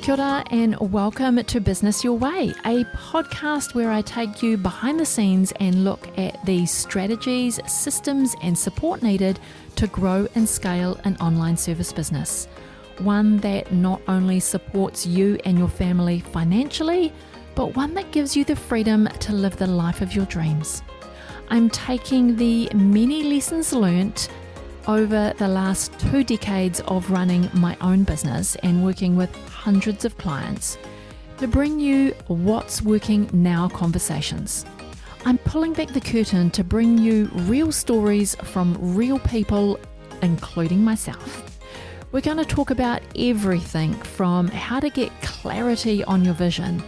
Kia ora and welcome to Business Your Way, a podcast where I take you behind the scenes and look at the strategies, systems and support needed to grow and scale an online service business. One that not only supports you and your family financially, but one that gives you the freedom to live the life of your dreams. I'm taking the many lessons learnt over the last 2 decades of running my own business and working with hundreds of clients to bring you what's working now conversations. I'm pulling back the curtain to bring you real stories from real people, including myself. We're going to talk about everything from how to get clarity on your vision,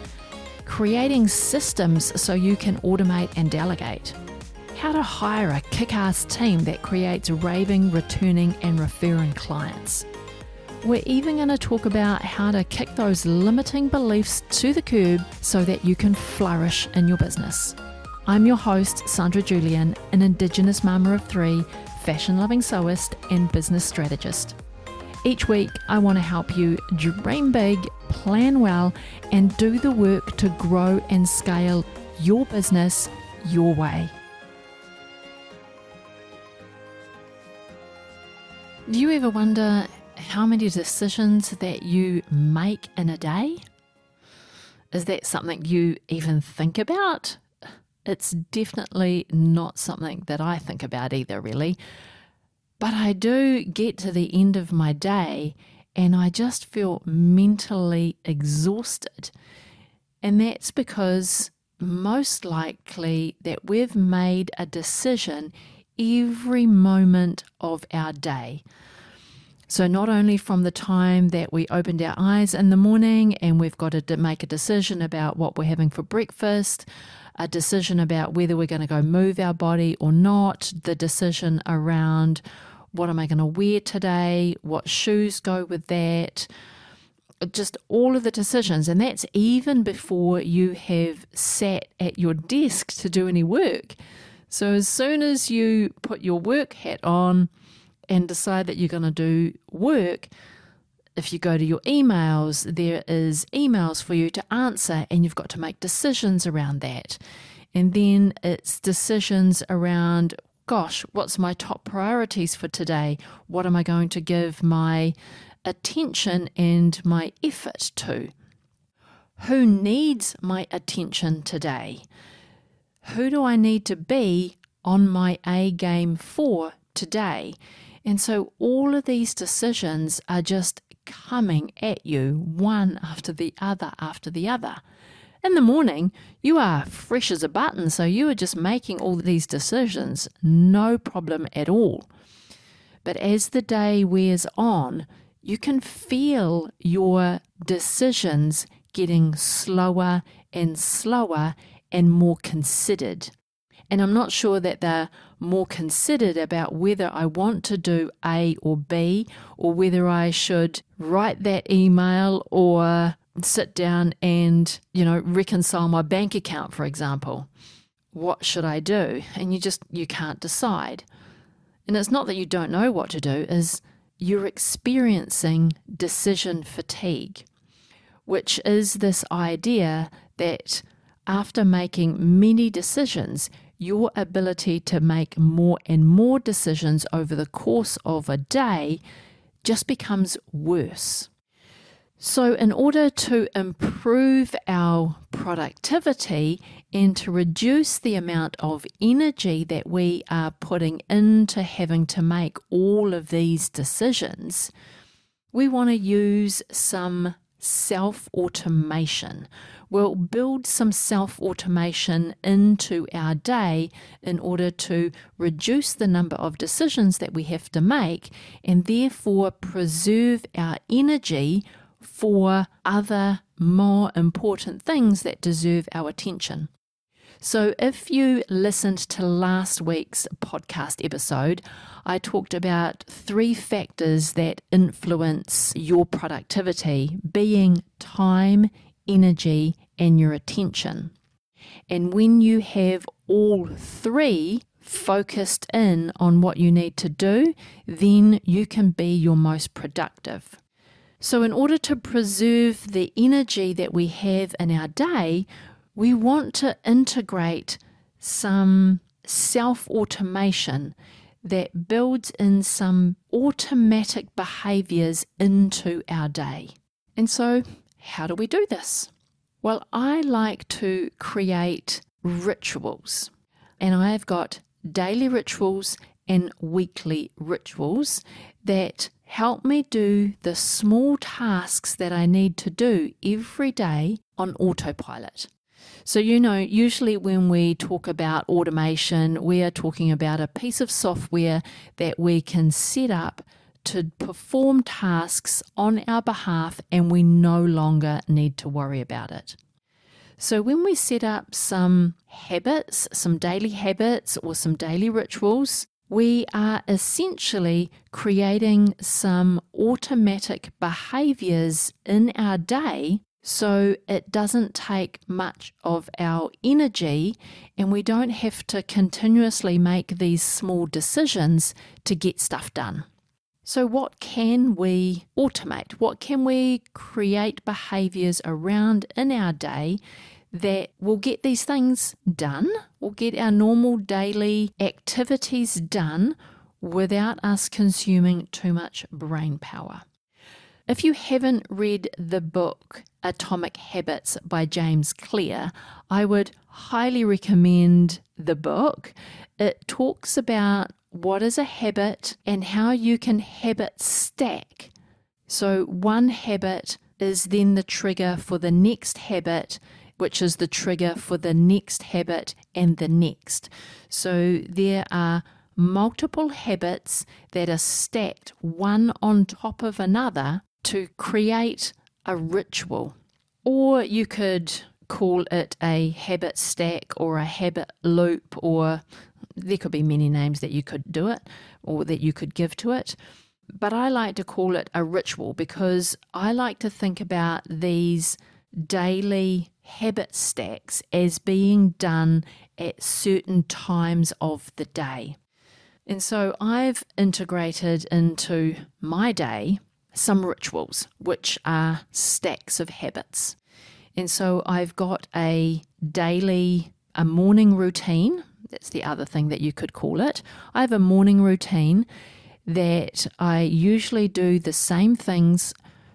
creating systems so you can automate and delegate, how to hire a kick-ass team that creates raving, returning and referring clients. We're even going to talk about how to kick those limiting beliefs to the curb so that you can flourish in your business. I'm your host, Sandra Julian, an Indigenous mama of 3, fashion-loving sewist and business strategist. Each week, I want to help you dream big, plan well, and do the work to grow and scale your business your way. Do you ever wonder how many decisions that you make in a day? Is that something you even think about? It's definitely not something that I think about either, really. But I do get to the end of my day and I just feel mentally exhausted. And that's because most likely that we've made a decision every moment of our day. So not only from the time that we opened our eyes in the morning and we've got to make a decision about what we're having for breakfast, a decision about whether we're going to go move our body or not, the decision around what am I going to wear today, what shoes go with that, just all of the decisions. And that's even before you have sat at your desk to do any work. So as soon as you put your work hat on and decide that you're going to do work, if you go to your emails, there is emails for you to answer and you've got to make decisions around that. And then it's decisions around, gosh, what's my top priorities for today? What am I going to give my attention and my effort to? Who needs my attention today? Who do I need to be on my A game for today? And so all of these decisions are just coming at you one after the other after the other. In the morning, you are fresh as a button, so you are just making all these decisions, no problem at all. But as the day wears on, you can feel your decisions getting slower and slower and more considered. And I'm not sure that they're more considered about whether I want to do A or B, or whether I should write that email or sit down and, reconcile my bank account, for example. What should I do? And you can't decide. And it's not that you don't know what to do, is you're experiencing decision fatigue, which is this idea that after making many decisions, your ability to make more and more decisions over the course of a day just becomes worse. So in order to improve our productivity and to reduce the amount of energy that we are putting into having to make all of these decisions, we want to use some self-automation. We'll build some self-automation into our day in order to reduce the number of decisions that we have to make and therefore preserve our energy for other more important things that deserve our attention. So if you listened to last week's podcast episode, I talked about 3 factors that influence your productivity, being time, energy, and your attention. And when you have all 3 focused in on what you need to do, then you can be your most productive. So in order to preserve the energy that we have in our day, we want to integrate some self-automation that builds in some automatic behaviors into our day. And so, how do we do this? Well, I like to create rituals, and I've got daily rituals and weekly rituals that help me do the small tasks that I need to do every day on autopilot. So, usually when we talk about automation, we are talking about a piece of software that we can set up to perform tasks on our behalf, and we no longer need to worry about it. So when we set up some habits, some daily habits or some daily rituals, we are essentially creating some automatic behaviors in our day, so it doesn't take much of our energy and we don't have to continuously make these small decisions to get stuff done. So what can we automate? What can we create behaviors around in our day that will get these things done, will get our normal daily activities done without us consuming too much brain power? If you haven't read the book Atomic Habits by James Clear, I would highly recommend the book. It talks about what is a habit and how you can habit stack. So one habit is then the trigger for the next habit, which is the trigger for the next habit and the next. So there are multiple habits that are stacked one on top of another to create a ritual. Or you could call it a habit stack or a habit loop, or there could be many names that you could do it or that you could give to it. But I like to call it a ritual because I like to think about these daily habit stacks as being done at certain times of the day. And so I've integrated into my day some rituals, which are stacks of habits. And so I've got a morning routine. That's the other thing that you could call it. I have a morning routine that I usually do the same things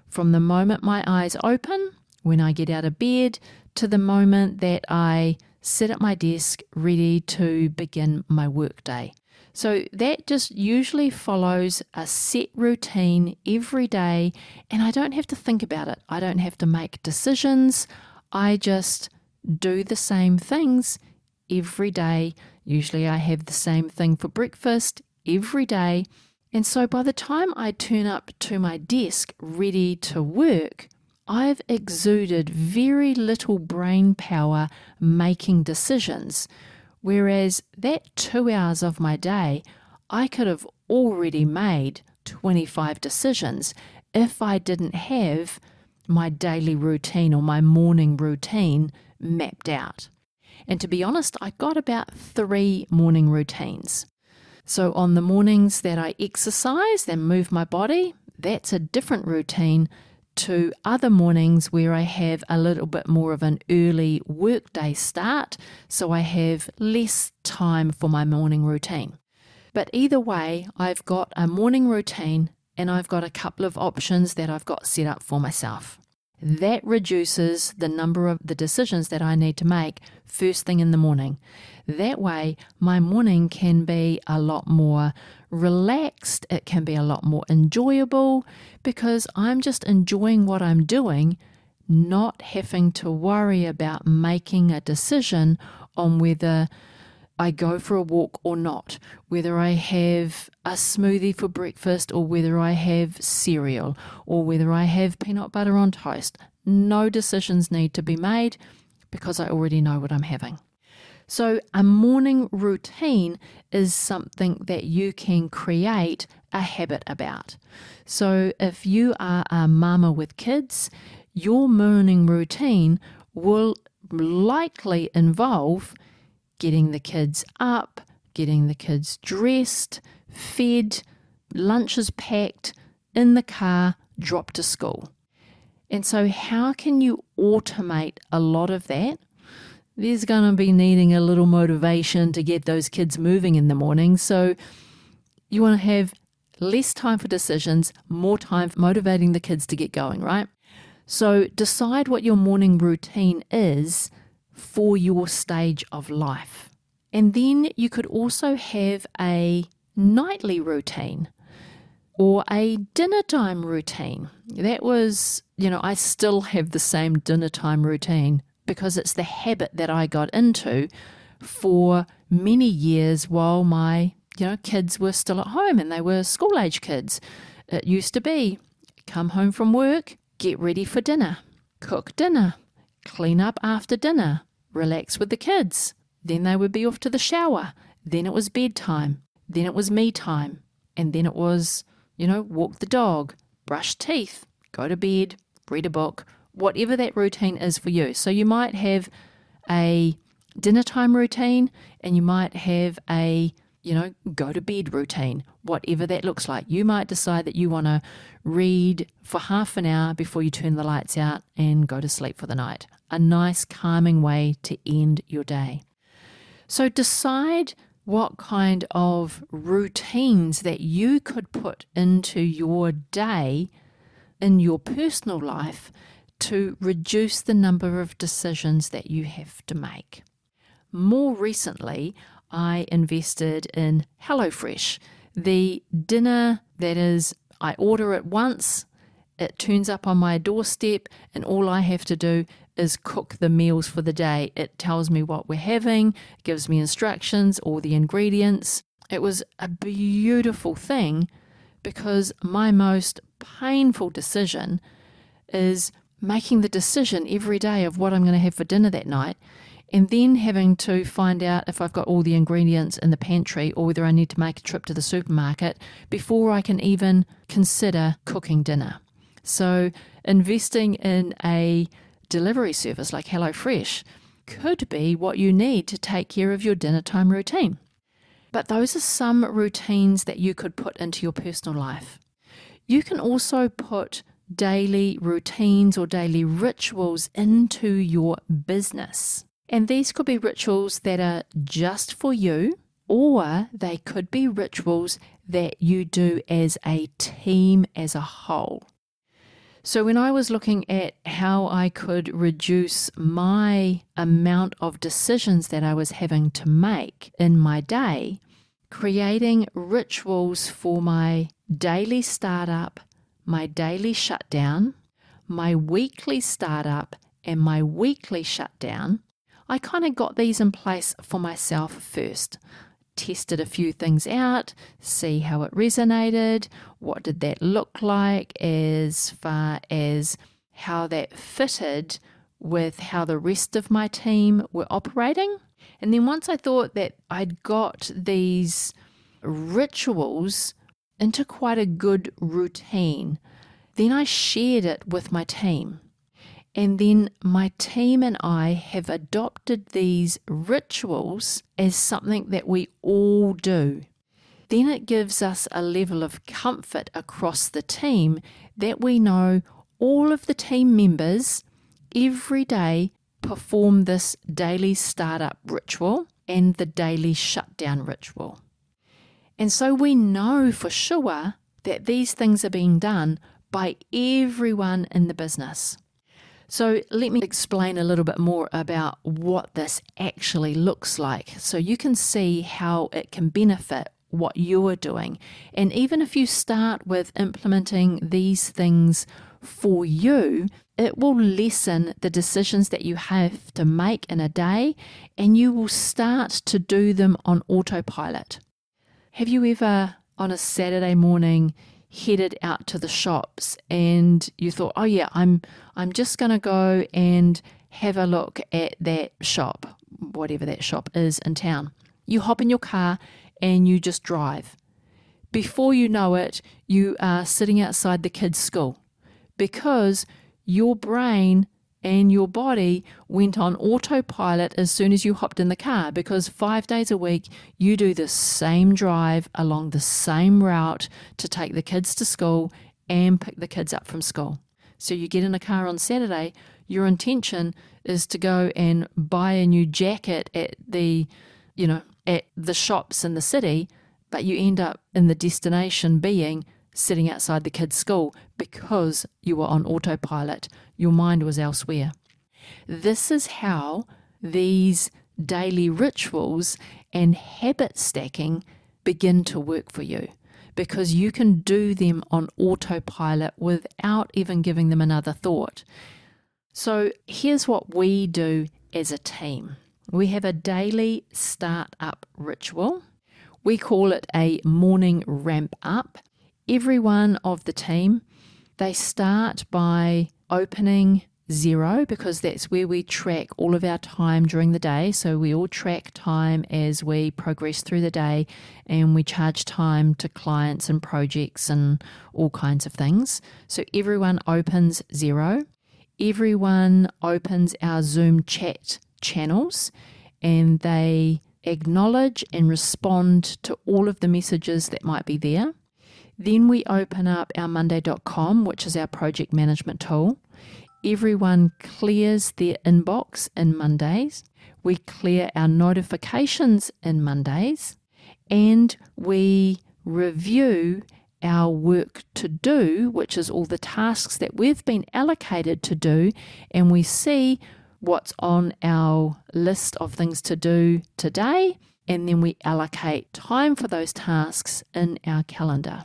from the moment my eyes open, when I get out of bed, to the moment that I sit at my desk ready to begin my workday. So that just usually follows a set routine every day, and I don't have to think about it. I don't have to make decisions. I just do the same things every day. Usually I have the same thing for breakfast every day. And so by the time I turn up to my desk ready to work, I've exuded very little brain power making decisions. Whereas that 2 hours of my day, I could have already made 25 decisions if I didn't have my daily routine or my morning routine mapped out. And to be honest, I got about 3 morning routines. So on the mornings that I exercise and move my body, that's a different routine to other mornings where I have a little bit more of an early workday start, so I have less time for my morning routine. But either way, I've got a morning routine and I've got a couple of options that I've got set up for myself. That reduces the number of the decisions that I need to make first thing in the morning. That way, my morning can be a lot more relaxed, it can be a lot more enjoyable because I'm just enjoying what I'm doing, not having to worry about making a decision on whether I go for a walk or not, whether I have a smoothie for breakfast or whether I have cereal or whether I have peanut butter on toast. No decisions need to be made because I already know what I'm having. So a morning routine is something that you can create a habit about. So if you are a mama with kids, your morning routine will likely involve getting the kids up, getting the kids dressed, fed, lunches packed, in the car, drop to school. And so how can you automate a lot of that? There's going to be needing a little motivation to get those kids moving in the morning. So you want to have less time for decisions, more time for motivating the kids to get going, right? So decide what your morning routine is for your stage of life. And then you could also have a nightly routine or a dinner time routine. That was, I still have the same dinner time routine because it's the habit that I got into for many years while my, kids were still at home and they were school-age kids. It used to be come home from work, get ready for dinner, cook dinner, clean up after dinner, relax with the kids. Then they would be off to the shower. Then it was bedtime. Then it was me time. And then it was, walk the dog, brush teeth, go to bed, read a book, whatever that routine is for you. So you might have a dinner time routine and you might have a, go to bed routine, whatever that looks like. You might decide that you want to read for half an hour before you turn the lights out and go to sleep for the night. A nice calming way to end your day. So decide what kind of routines that you could put into your day in your personal life to reduce the number of decisions that you have to make. More recently, I invested in HelloFresh, the dinner that is, I order it once, it turns up on my doorstep, and all I have to do is cook the meals for the day. It tells me what we're having, gives me instructions, all the ingredients. It was a beautiful thing because my most painful decision is making the decision every day of what I'm going to have for dinner that night, and then having to find out if I've got all the ingredients in the pantry or whether I need to make a trip to the supermarket before I can even consider cooking dinner. So investing in a delivery service like HelloFresh could be what you need to take care of your dinner time routine. But those are some routines that you could put into your personal life. You can also put daily routines or daily rituals into your business. And these could be rituals that are just for you, or they could be rituals that you do as a team as a whole. So when I was looking at how I could reduce my amount of decisions that I was having to make in my day, creating rituals for my daily startup, my daily shutdown, my weekly startup, and my weekly shutdown, I kind of got these in place for myself first. Tested a few things out, see how it resonated, what did that look like as far as how that fitted with how the rest of my team were operating. And then once I thought that I'd got these rituals into quite a good routine, then I shared it with my team. And then my team and I have adopted these rituals as something that we all do. Then it gives us a level of comfort across the team that we know all of the team members every day perform this daily startup ritual and the daily shutdown ritual. And so we know for sure that these things are being done by everyone in the business. So let me explain a little bit more about what this actually looks like so you can see how it can benefit what you're doing. And even if you start with implementing these things for you, it will lessen the decisions that you have to make in a day, and you will start to do them on autopilot. Have you ever, on a Saturday morning, headed out to the shops and you thought, oh yeah, I'm just going to go and have a look at that shop, whatever that shop is in town. You hop in your car and you just drive. Before you know it, you are sitting outside the kids' school because your brain and your body went on autopilot as soon as you hopped in the car, because 5 days a week you do the same drive along the same route to take the kids to school and pick the kids up from school. So you get in a car on Saturday, your intention is to go and buy a new jacket at the shops in the city, but you end up in the destination being sitting outside the kids' school because you were on autopilot. Your mind was elsewhere. This is how these daily rituals and habit stacking begin to work for you, because you can do them on autopilot without even giving them another thought. So here's what we do as a team. We have a daily start-up ritual. We call it a morning ramp up. Every one of the team, they start by opening Xero, because that's where we track all of our time during the day. So we all track time as we progress through the day, and we charge time to clients and projects and all kinds of things. So everyone opens Xero. Everyone opens our Zoom chat channels, and they acknowledge and respond to all of the messages that might be there. Then we open up our monday.com, which is our project management tool. Everyone clears their inbox in Mondays. We clear our notifications in Mondays, and we review our work to do, which is all the tasks that we've been allocated to do, and we see what's on our list of things to do today, and then we allocate time for those tasks in our calendar.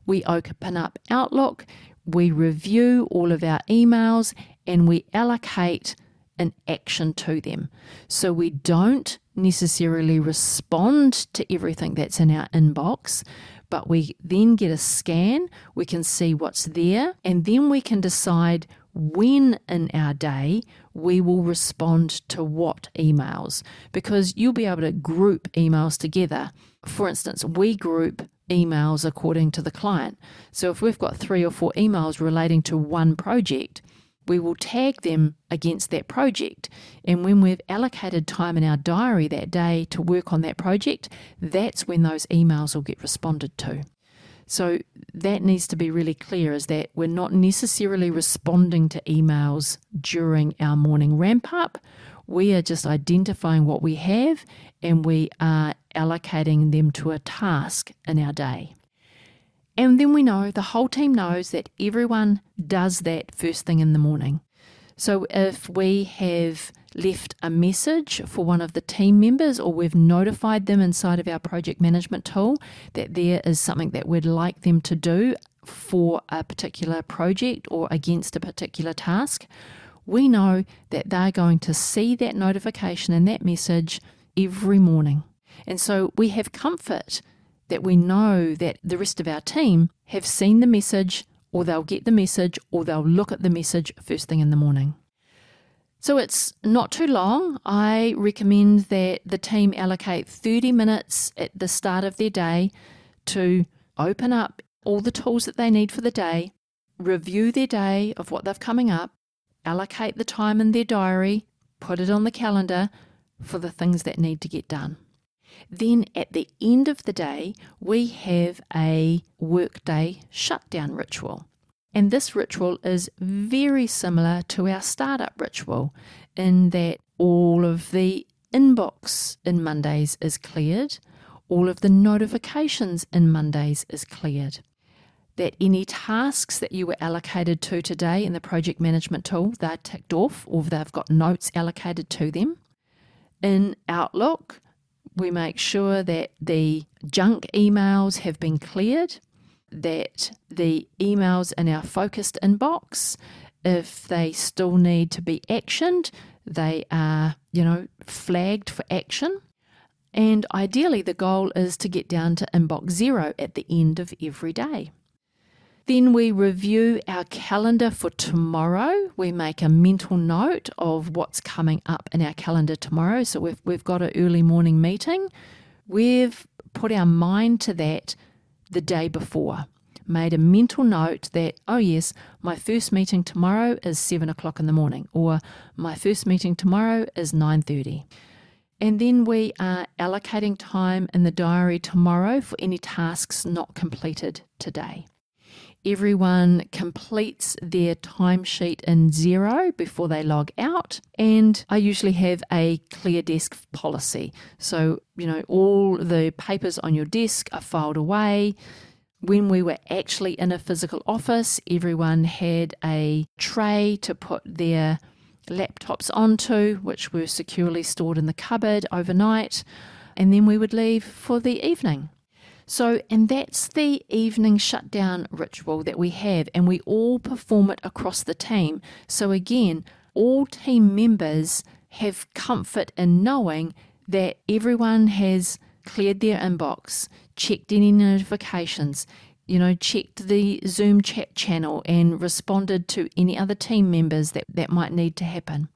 We open up Outlook, we review all of our emails, and we allocate an action to them. So we don't necessarily respond to everything that's in our inbox, but we then get a scan, we can see what's there, and then we can decide when in our day we will respond to what emails, because you'll be able to group emails together. For instance, we group emails according to the client. So if we've got 3 or 4 emails relating to one project, we will tag them against that project. And when we've allocated time in our diary that day to work on that project, that's when those emails will get responded to. So that needs to be really clear, is that we're not necessarily responding to emails during our morning ramp up. We are just identifying what we have, and we are allocating them to a task in our day. And then we know, the whole team knows, that everyone does that first thing in the morning. So if we have left a message for one of the team members, or we've notified them inside of our project management tool that there is something that we'd like them to do for a particular project or against a particular task, we know that they're going to see that notification and that message every morning. And so we have comfort that we know that the rest of our team have seen the message, or they'll get the message, or they'll look at the message first thing in the morning. So it's not too long. I recommend that the team allocate 30 minutes at the start of their day to open up all the tools that they need for the day, review their day of what they've coming up, allocate the time in their diary, put it on the calendar for the things that need to get done. Then at the end of the day, we have a workday shutdown ritual. And this ritual is very similar to our startup ritual, in that all of the inbox in Mondays is cleared, all of the notifications in Mondays is cleared, that any tasks that you were allocated to today in the project management tool, they're ticked off, or they've got notes allocated to them. In Outlook, we make sure that the junk emails have been cleared, that the emails in our focused inbox, if they still need to be actioned, they are, flagged for action. And ideally, the goal is to get down to inbox 0 at the end of every day. Then we review our calendar for tomorrow. We make a mental note of what's coming up in our calendar tomorrow. So we've got an early morning meeting. We've put our mind to that the day before. Made a mental note that, oh yes, my first meeting tomorrow is 7 o'clock in the morning, or my first meeting tomorrow is 9:30. And then we are allocating time in the diary tomorrow for any tasks not completed today. everyone completes their timesheet in Xero before they log out. And I usually have a clear desk policy. So, all the papers on your desk are filed away. When we were actually in a physical office, everyone had a tray to put their laptops onto, which were securely stored in the cupboard overnight, and then we would leave for the evening. So, and that's the evening shutdown ritual that we have, and we all perform it across the team. So again, all team members have comfort in knowing that everyone has cleared their inbox, checked any notifications, checked the Zoom chat channel and responded to any other team members that might need to happen.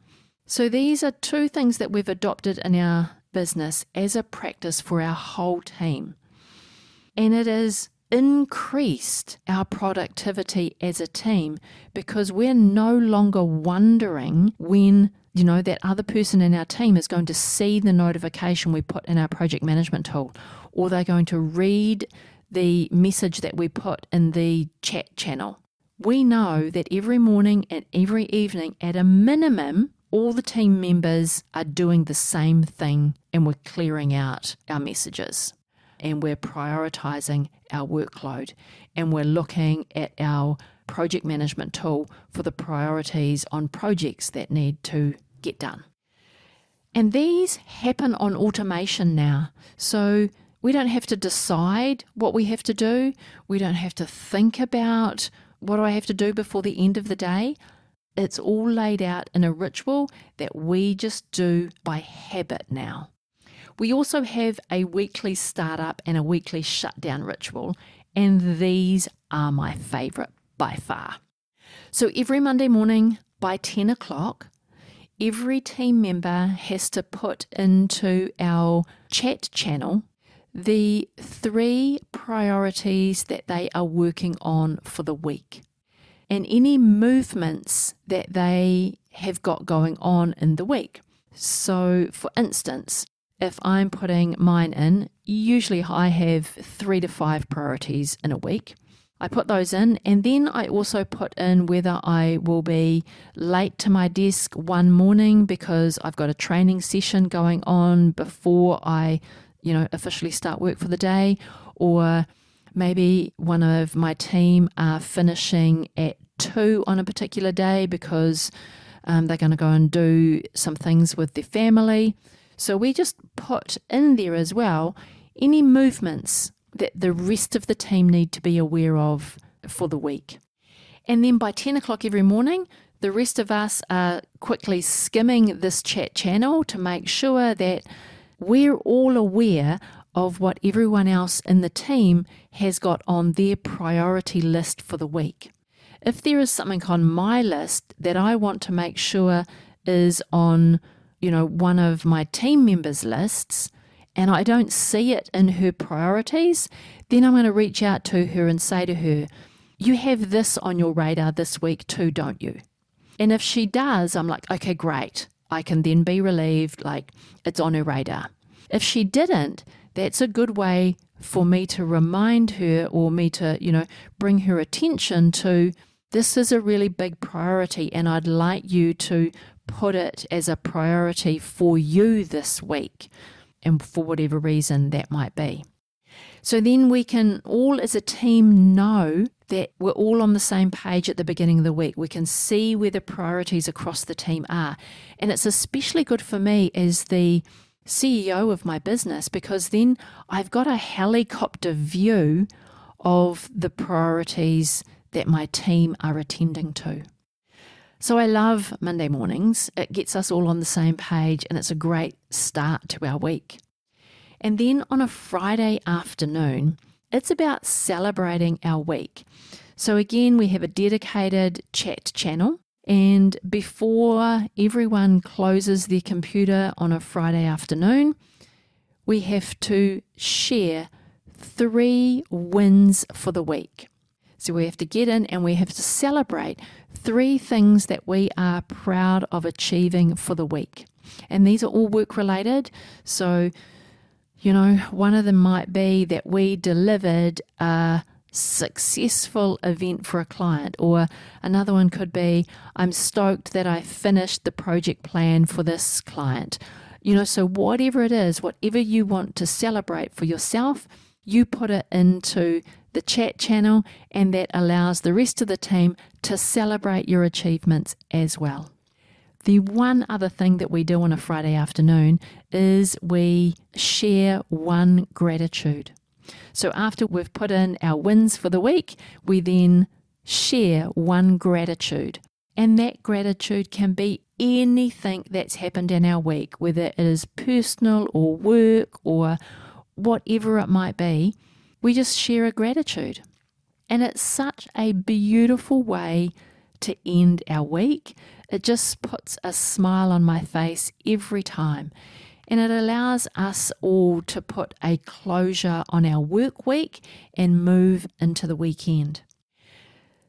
So these are two things that we've adopted in our business as a practice for our whole team. And it has increased our productivity as a team because we're no longer wondering when, that other person in our team is going to see the notification we put in our project management tool, or they're going to read the message that we put in the chat channel. We know that every morning and every evening, at a minimum, all the team members are doing the same thing, and we're clearing out our messages, and we're prioritizing our workload, and we're looking at our project management tool for the priorities on projects that need to get done. And these happen on automation now. So we don't have to decide what we have to do. We don't have to think about what do I have to do before the end of the day. It's all laid out in a ritual that we just do by habit now. We also have a weekly startup and a weekly shutdown ritual, and these are my favourite by far. So every Monday morning by 10 o'clock, every team member has to put into our chat channel the 3 priorities that they are working on for the week, and any movements that they have got going on in the week. So, for instance, if I'm putting mine in, usually I have 3 to 5 priorities in a week. I put those in, and then I also put in whether I will be late to my desk one morning because I've got a training session going on before I, officially start work for the day, or maybe one of my team are finishing at 2 on a particular day because they're going to go and do some things with their family. So we just put in there as well any movements that the rest of the team need to be aware of for the week. And then by 10 o'clock every morning, the rest of us are quickly skimming this chat channel to make sure that we're all aware of what everyone else in the team has got on their priority list for the week. If there is something on my list that I want to make sure is on, one of my team members' lists, and I don't see it in her priorities, then I'm going to reach out to her and say to her, you have this on your radar this week too, don't you? And if she does, I'm like, okay, great. I can then be relieved, like it's on her radar. If she didn't, that's a good way for me to remind her, or me to, bring her attention to, this is a really big priority and I'd like you to put it as a priority for you this week, and for whatever reason that might be. So then we can all as a team know that we're all on the same page at the beginning of the week. We can see where the priorities across the team are. And it's especially good for me as the CEO of my business, because then I've got a helicopter view of the priorities that my team are attending to. So I love Monday mornings. It gets us all on the same page, and it's a great start to our week. And then on a Friday afternoon, it's about celebrating our week. So again, we have a dedicated chat channel, and before everyone closes their computer on a Friday afternoon, we have to share 3 wins for the week. So we have to get in and we have to celebrate 3 things that we are proud of achieving for the week. And these are all work related. So, one of them might be that we delivered a successful event for a client, or another one could be, I'm stoked that I finished the project plan for this client. So whatever it is, whatever you want to celebrate for yourself, you put it into the chat channel, and that allows the rest of the team to celebrate your achievements as well. The one other thing that we do on a Friday afternoon is we share one gratitude. So after we've put in our wins for the week, we then share one gratitude. And that gratitude can be anything that's happened in our week, whether it is personal or work or whatever it might be. We just share a gratitude. And it's such a beautiful way to end our week. It just puts a smile on my face every time. And it allows us all to put a closure on our work week and move into the weekend.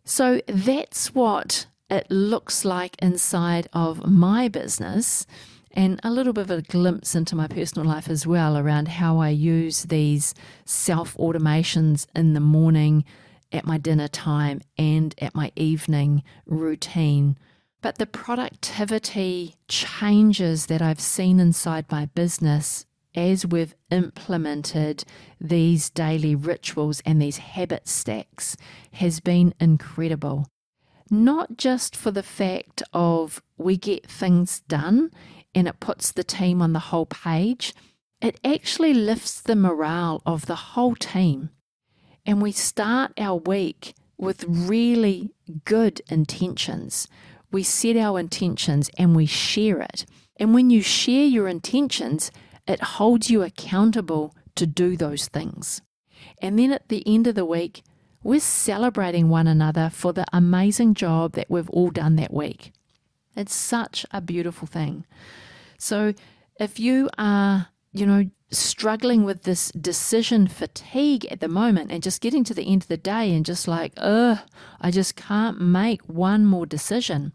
So that's what it looks like inside of my business, and a little bit of a glimpse into my personal life as well around how I use these self-automations in the morning, at my dinner time, and at my evening routine. But the productivity changes that I've seen inside my business as we've implemented these daily rituals and these habit stacks has been incredible. Not just for the fact of we get things done and it puts the team on the whole page, it actually lifts the morale of the whole team. And we start our week with really good intentions. We set our intentions and we share it. And when you share your intentions, it holds you accountable to do those things. And then at the end of the week, we're celebrating one another for the amazing job that we've all done that week. It's such a beautiful thing. So if you are, struggling with this decision fatigue at the moment and just getting to the end of the day and just like, I just can't make one more decision,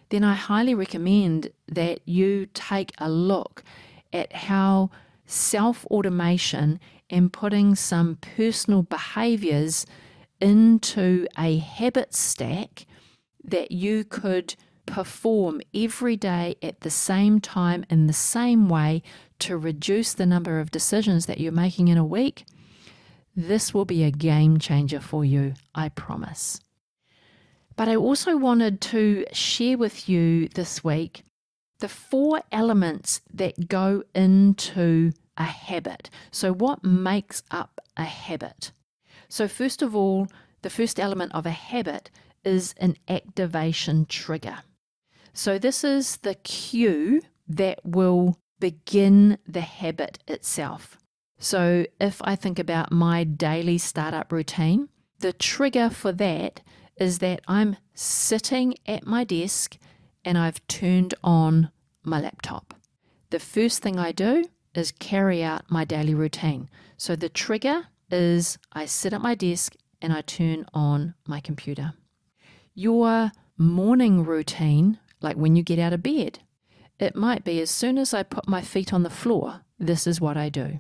then I highly recommend that you take a look at how self-automation and putting some personal behaviors into a habit stack that you could perform every day at the same time in the same way to reduce the number of decisions that you're making in a week. This will be a game changer for you, I promise. But I also wanted to share with you this week the 4 elements that go into a habit. So what makes up a habit? So first of all, the first element of a habit is an activation trigger. So this is the cue that will begin the habit itself. So if I think about my daily startup routine, the trigger for that is that I'm sitting at my desk and I've turned on my laptop. The first thing I do is carry out my daily routine. So the trigger is I sit at my desk and I turn on my computer. Your morning routine, like when you get out of bed, it might be as soon as I put my feet on the floor, this is what I do.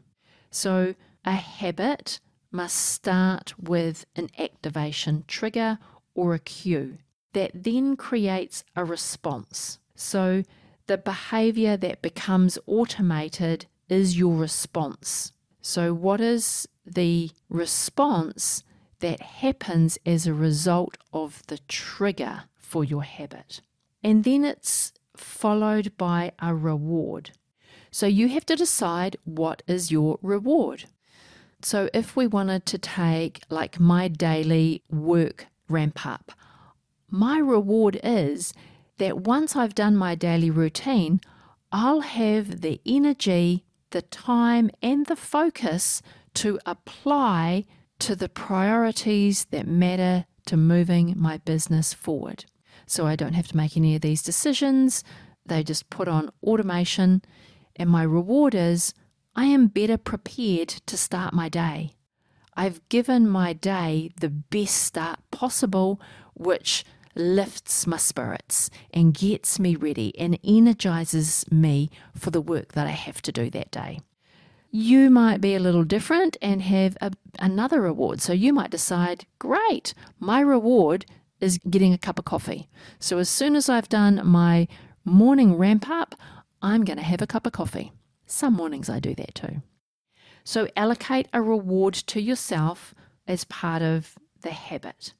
So a habit must start with an activation trigger or a cue that then creates a response. So the behavior that becomes automated is your response. So what is the response that happens as a result of the trigger for your habit? And then it's followed by a reward. So you have to decide what is your reward. So if we wanted to take like my daily work ramp up, my reward is that once I've done my daily routine, I'll have the energy, the time, and the focus to apply to the priorities that matter to moving my business forward. So I don't have to make any of these decisions. They just put on automation. And my reward is I am better prepared to start my day. I've given my day the best start possible, which lifts my spirits and gets me ready and energizes me for the work that I have to do that day. You might be a little different and have another reward. So you might decide, great, my reward is getting a cup of coffee. So as soon as I've done my morning ramp up, I'm going to have a cup of coffee. Some mornings I do that too. So allocate a reward to yourself as part of the habit.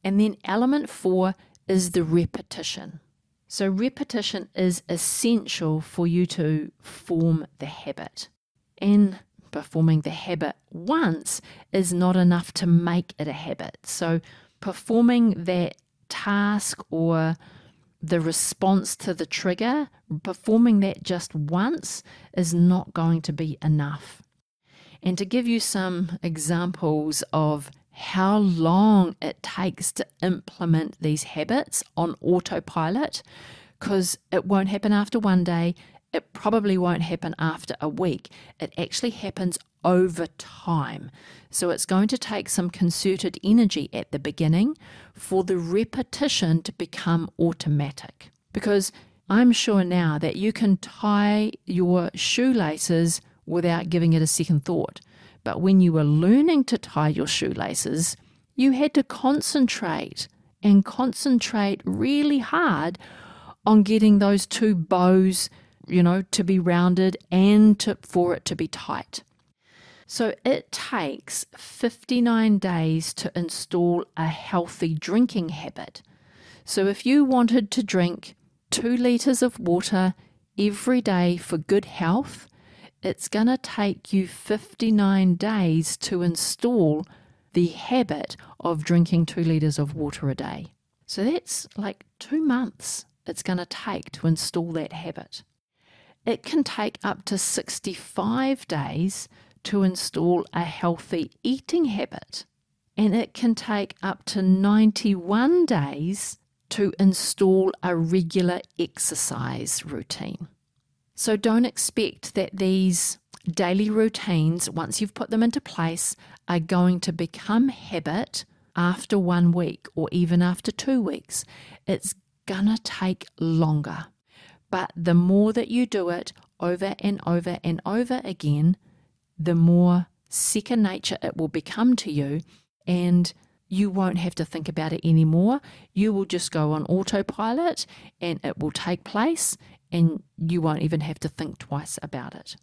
And then element 4 is the repetition. So repetition is essential for you to form the habit. And performing the habit once is not enough to make it a habit. So performing that task or the response to the trigger, performing that just once is not going to be enough. And to give you some examples of how long it takes to implement these habits on autopilot, because it won't happen after one day, it probably won't happen after a week. It actually happens over time. So it's going to take some concerted energy at the beginning for the repetition to become automatic. Because I'm sure now that you can tie your shoelaces without giving it a second thought. But when you were learning to tie your shoelaces, you had to concentrate really hard on getting those two bows, to be rounded and for it to be tight. So it takes 59 days to install a healthy drinking habit. So if you wanted to drink 2 liters of water every day for good health, it's going to take you 59 days to install the habit of drinking 2 liters of water a day. So that's like 2 months it's going to take to install that habit. It can take up to 65 days to install a healthy eating habit. And it can take up to 91 days to install a regular exercise routine. So don't expect that these daily routines, once you've put them into place, are going to become habit after 1 week or even after 2 weeks. It's gonna take longer. But the more that you do it over and over and over again, the more second nature it will become to you, and you won't have to think about it anymore. You will just go on autopilot and it will take place, and you won't even have to think twice about it.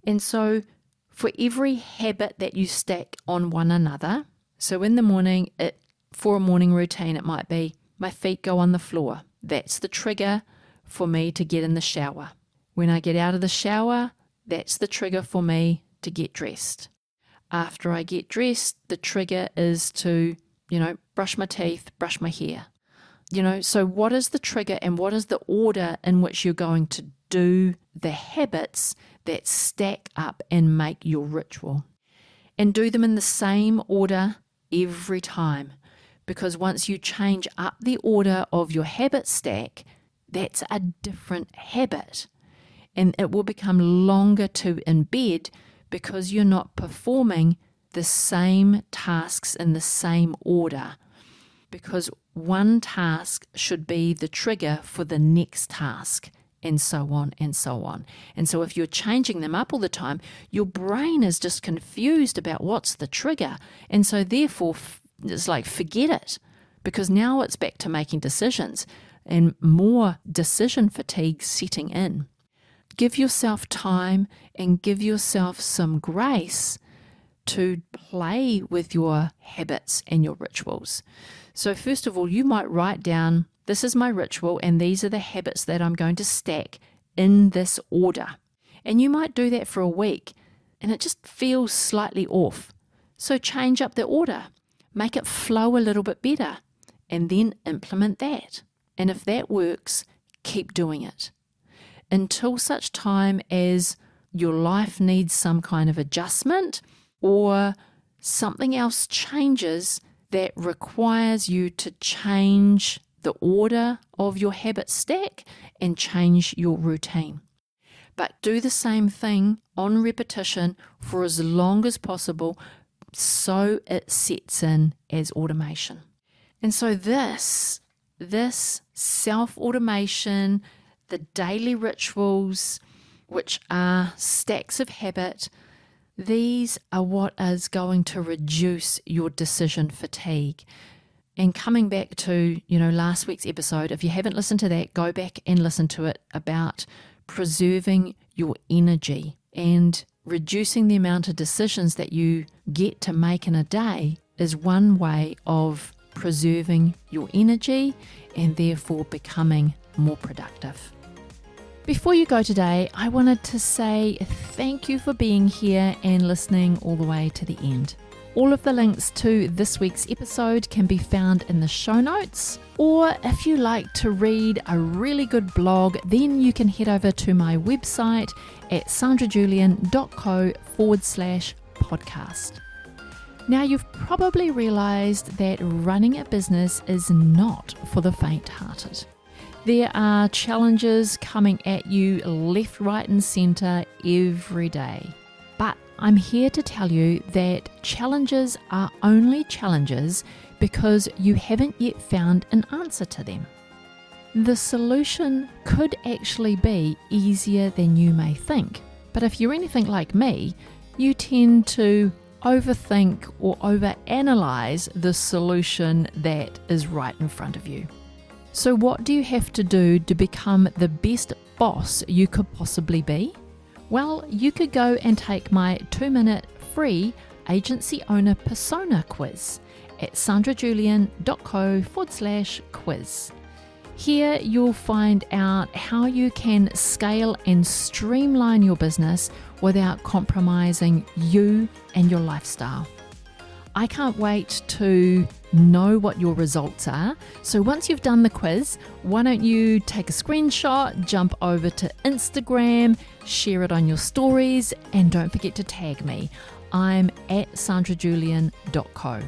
And so for every habit that you stack on one another, so in the morning, for a morning routine, it might be my feet go on the floor. That's the trigger for me to get in the shower. When I get out of the shower, that's the trigger for me to get dressed. After I get dressed, the trigger is to, brush my teeth, brush my hair. So what is the trigger and what is the order in which you're going to do the habits that stack up and make your ritual? And do them in the same order every time. Because once you change up the order of your habit stack, that's a different habit. And it will become longer to embed because you're not performing the same tasks in the same order. Because one task should be the trigger for the next task, and so on and so on. And so if you're changing them up all the time, your brain is just confused about what's the trigger. And so therefore, it's like, forget it, because now it's back to making decisions and more decision fatigue setting in. Give yourself time and give yourself some grace to play with your habits and your rituals. So first of all, you might write down, this is my ritual and these are the habits that I'm going to stack in this order. And you might do that for a week and it just feels slightly off. So change up the order, make it flow a little bit better, and then implement that. And if that works, keep doing it until such time as your life needs some kind of adjustment or something else changes that requires you to change the order of your habit stack and change your routine. But do the same thing on repetition for as long as possible so it sets in as automation. And so this self-automation, the daily rituals, which are stacks of habit, these are what is going to reduce your decision fatigue. And coming back to, last week's episode, if you haven't listened to that, go back and listen to it about preserving your energy and reducing the amount of decisions that you get to make in a day is one way of preserving your energy and therefore becoming more productive. Before you go today, I wanted to say thank you for being here and listening all the way to the end. All of the links to this week's episode can be found in the show notes, or if you like to read a really good blog, then you can head over to my website at sandrajulian.co/podcast. Now, you've probably realized that running a business is not for the faint-hearted. There are challenges coming at you left, right, and center every day. But I'm here to tell you that challenges are only challenges because you haven't yet found an answer to them. The solution could actually be easier than you may think. But if you're anything like me, you tend to overthink or overanalyze the solution that is right in front of you. So what do you have to do to become the best boss you could possibly be? Well, you could go and take my 2-minute free agency owner persona quiz at sandrajulian.co/quiz. Here you'll find out how you can scale and streamline your business without compromising you and your lifestyle. I can't wait to know what your results are. So once you've done the quiz, why don't you take a screenshot, jump over to Instagram, share it on your stories, and don't forget to tag me. I'm at sandrajulian.co.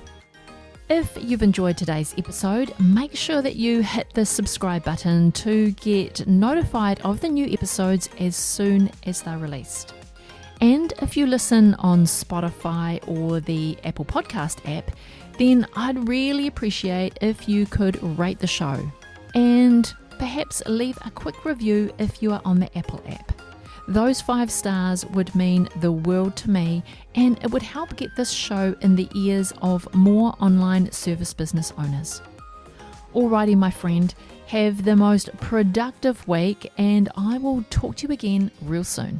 If you've enjoyed today's episode, make sure that you hit the subscribe button to get notified of the new episodes as soon as they're released. And if you listen on Spotify or the Apple Podcast app, then I'd really appreciate if you could rate the show and perhaps leave a quick review if you are on the Apple app. Those 5 stars would mean the world to me, and it would help get this show in the ears of more online service business owners. Alrighty, my friend, have the most productive week, and I will talk to you again real soon.